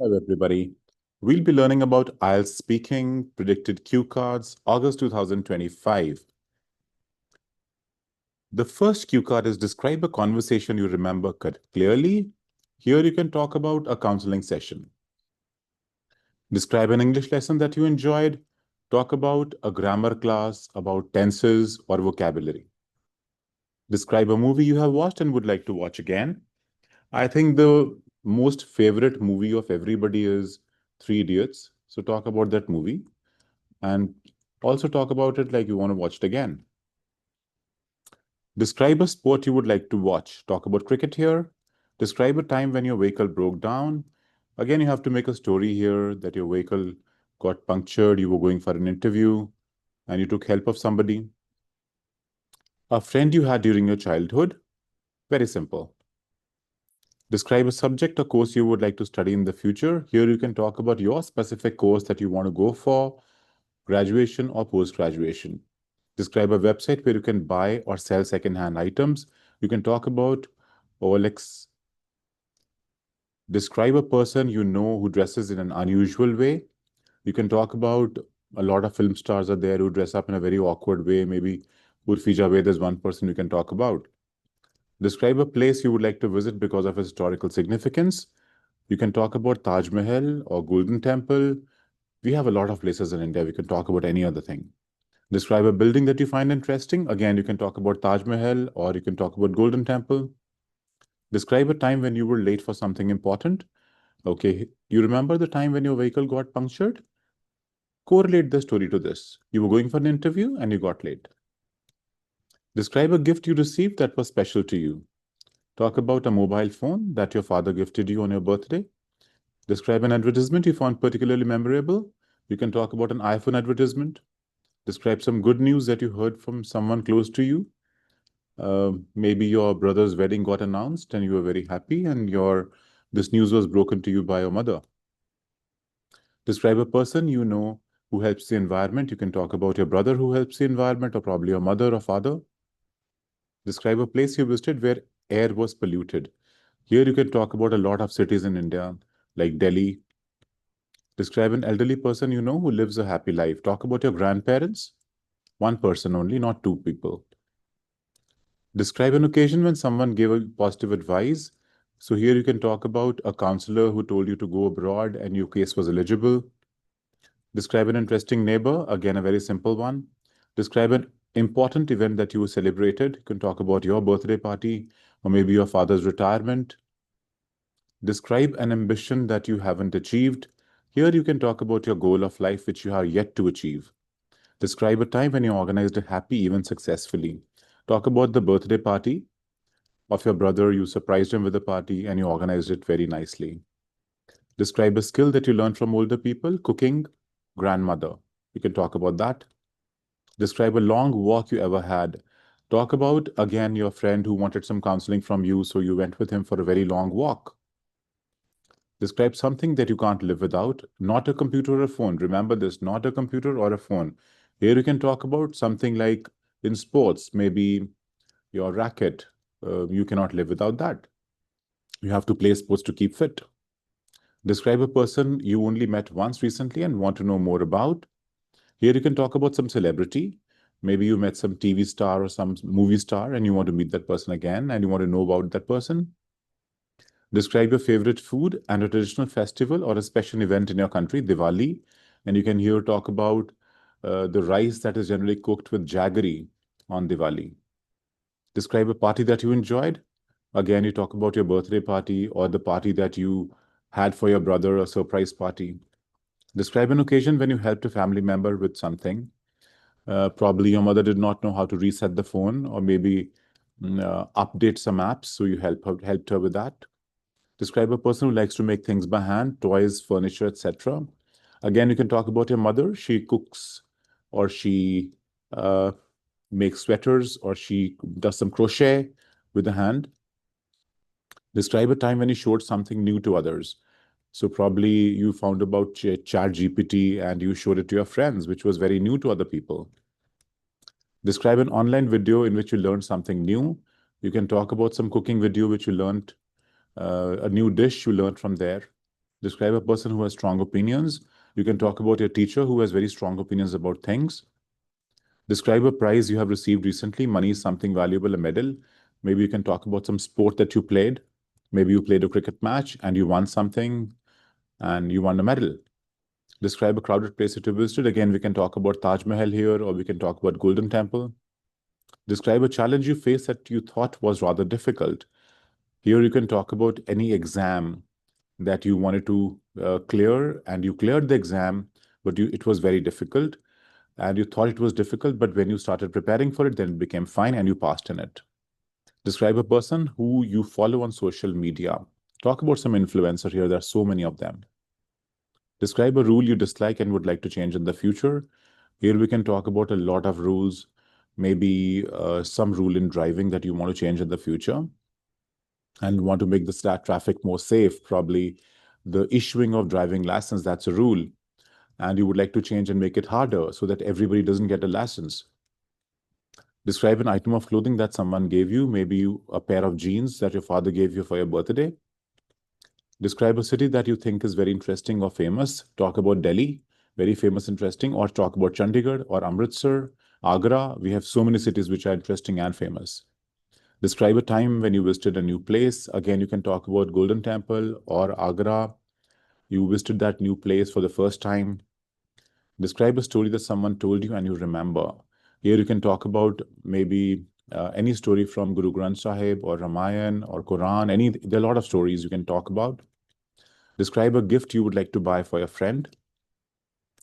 Hello, everybody. We'll be learning about IELTS speaking, predicted cue cards, August 2025. The first cue card is describe a conversation you remember clearly. Here you can talk about a counseling session. Describe an English lesson that you enjoyed. Talk about a grammar class, about tenses or vocabulary. Describe a movie you have watched and would like to watch again. I think the most favorite movie of everybody is Three Idiots. So talk about that movie. And also talk about it like you want to watch it again. Describe a sport you would like to watch. Talk about cricket here. Describe a time when your vehicle broke down. Again, you have to make a story here that your vehicle got punctured, you were going for an interview, and you took help of somebody. A friend you had during your childhood. Very simple. Describe a subject or course you would like to study in the future. Here you can talk about your specific course that you want to go for, graduation or post-graduation. Describe a website where you can buy or sell second-hand items. You can talk about OLX. Describe a person you know who dresses in an unusual way. You can talk about a lot of film stars are there who dress up in a very awkward way. Maybe Urfi Javed is one person you can talk about. Describe a place you would like to visit because of its historical significance. You can talk about Taj Mahal or Golden Temple. We have a lot of places in India. We can talk about any other thing. Describe a building that you find interesting. Again, you can talk about Taj Mahal or you can talk about Golden Temple. Describe a time when you were late for something important. Okay, you remember the time when your vehicle got punctured? Correlate the story to this. You were going for an interview and you got late. Describe a gift you received that was special to you. Talk about a mobile phone that your father gifted you on your birthday. Describe an advertisement you found particularly memorable. You can talk about an iPhone advertisement. Describe some good news that you heard from someone close to you. Maybe your brother's wedding got announced and you were very happy, and this news was broken to you by your mother. Describe a person you know who helps the environment. You can talk about your brother who helps the environment, or probably your mother or father. Describe a place you visited where air was polluted. Here you can talk about a lot of cities in India, like Delhi. Describe an elderly person you know who lives a happy life. Talk about your grandparents. One person only, not two people. Describe an occasion when someone gave a positive advice. So here you can talk about a counselor who told you to go abroad and your case was eligible. Describe an interesting neighbor. Again, a very simple one. Describe an important event that you celebrated. You can talk about your birthday party or maybe your father's retirement. Describe an ambition that you haven't achieved. Here you can talk about your goal of life which you are yet to achieve. Describe a time when you organized a happy event successfully. Talk about the birthday party of your brother. You surprised him with a party and you organized it very nicely. Describe a skill that you learned from older people, cooking, grandmother. You can talk about that. Describe a long walk you ever had. Talk about, again, your friend who wanted some counseling from you, so you went with him for a very long walk. Describe something that you can't live without, not a computer or a phone. Remember this, not a computer or a phone. Here you can talk about something like in sports, maybe your racket. You cannot live without that. You have to play sports to keep fit. Describe a person you only met once recently and want to know more about. Here you can talk about some celebrity. Maybe you met some TV star or some movie star and you want to meet that person again and you want to know about that person. Describe your favorite food and a traditional festival or a special event in your country, Diwali. And you can here talk about the rice that is generally cooked with jaggery on Diwali. Describe a party that you enjoyed. Again, you talk about your birthday party or the party that you had for your brother, a surprise party. Describe an occasion when you helped a family member with something. Probably your mother did not know how to reset the phone or maybe update some apps, so you helped her with that. Describe a person who likes to make things by hand, toys, furniture, etc. Again, you can talk about your mother. She cooks or she uh, makes sweaters or she does some crochet with the hand. Describe a time when you showed something new to others. So probably you found about Chat GPT and you showed it to your friends, which was very new to other people. Describe an online video in which you learned something new. You can talk about some cooking video which you learned, a new dish you learned from there. Describe a person who has strong opinions. You can talk about your teacher who has very strong opinions about things. Describe a prize you have received recently. Money is something valuable, a medal. Maybe you can talk about some sport that you played. Maybe you played a cricket match and you won something and you won a medal. Describe a crowded place that you visited. Again, we can talk about Taj Mahal here, or we can talk about Golden Temple. Describe a challenge you faced that you thought was rather difficult. Here you can talk about any exam that you wanted to clear and you cleared the exam, but it was very difficult and you thought it was difficult, but when you started preparing for it, then it became fine and you passed in it. Describe a person who you follow on social media. Talk about some influencer here. There are so many of them. Describe a rule you dislike and would like to change in the future. Here we can talk about a lot of rules, maybe some rule in driving that you want to change in the future and want to make the traffic more safe, probably the issuing of driving license, that's a rule. And you would like to change and make it harder so that everybody doesn't get a license. Describe an item of clothing that someone gave you, maybe a pair of jeans that your father gave you for your birthday. Describe a city that you think is very interesting or famous. Talk about Delhi, very famous, interesting, or talk about Chandigarh or Amritsar, Agra. We have so many cities which are interesting and famous. Describe a time when you visited a new place. Again, you can talk about Golden Temple or Agra. You visited that new place for the first time. Describe a story that someone told you and you remember. Here you can talk about maybe any story from Guru Granth Sahib or Ramayana or Quran. There are a lot of stories you can talk about. Describe a gift you would like to buy for your friend.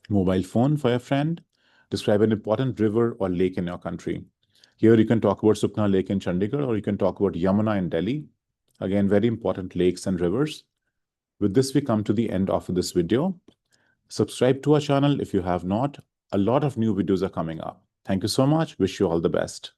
Mobile phone for your friend. Describe an important river or lake in your country. Here you can talk about Sukna Lake in Chandigarh, or you can talk about Yamuna in Delhi. Again, very important lakes and rivers. With this, we come to the end of this video. Subscribe to our channel if you have not. A lot of new videos are coming up. Thank you so much. Wish you all the best.